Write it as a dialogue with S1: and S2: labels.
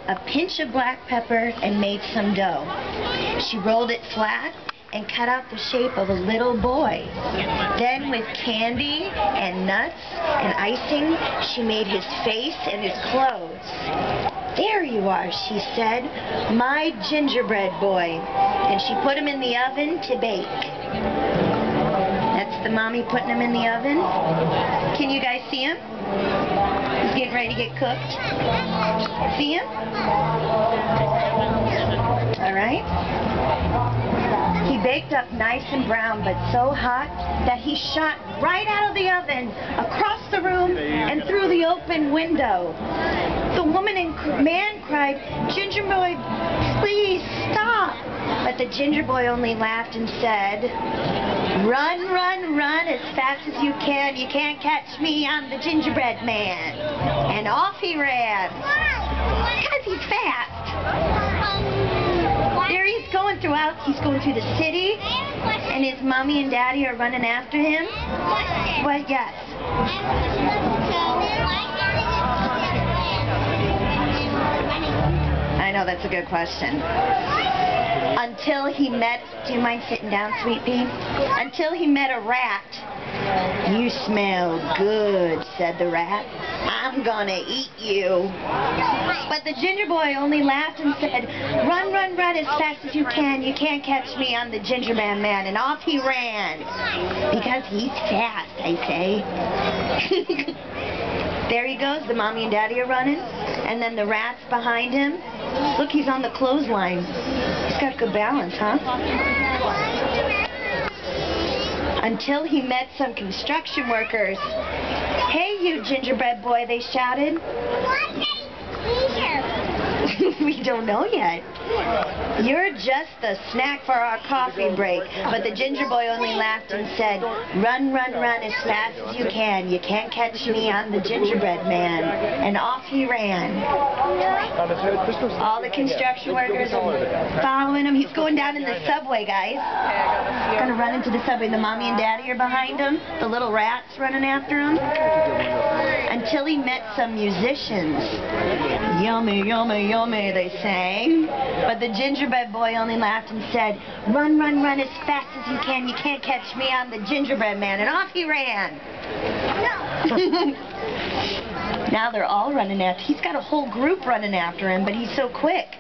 S1: a pinch of black pepper, and made some dough. She rolled it flat and cut out the shape of a little boy. Then with candy and nuts and icing, she made his face and his clothes. "There you are," she said, "my gingerbread boy." And she put him in the oven to bake. That's the mommy putting him in the oven. Can you guys see him? He's getting ready to get cooked. See him? All right. He baked up nice and brown, but so hot that he shot right out of the oven, across the room, and through the open window. The woman and man cried, "Ginger boy, please stop." But the ginger boy only laughed and said, "Run, run, run as fast as you can. You can't catch me, I'm the gingerbread man." And off he ran. Because he's fast. There he's going throughout. He's going through the city, and his mommy and daddy are running after him. What? Yes. I know, that's a good question. Until he met, do you mind sitting down, sweet pea? Until he met a rat. "You smell good," said the rat. "I'm gonna eat you." But the ginger boy only laughed and said, "Run, run, run as fast as you can. You can't catch me, I'm the gingerbread man." And off he ran. Because he's fast, I say. There he goes. The mommy and daddy are running. And then the rat's behind him. Look, he's on the clothesline. He's got good balance, huh? Until he met some construction workers. "Hey, you gingerbread boy," they shouted. "We don't know yet. You're just the snack for our coffee break." But the ginger boy only laughed and said, "Run, run, run as fast as you can. You can't catch me, I'm the gingerbread man." And off he ran. All the construction workers are following him. He's going down in the subway, guys. He's going to run into the subway. The mommy and daddy are behind him. The little rat's running after him. Until he met some musicians. "Yummy, yummy, yummy," they sang. But the gingerbread boy only laughed and said, "Run, run, run as fast as you can. You can't catch me, I'm the gingerbread man." And off he ran. Now they're all running after. He's got a whole group running after him, but he's so quick.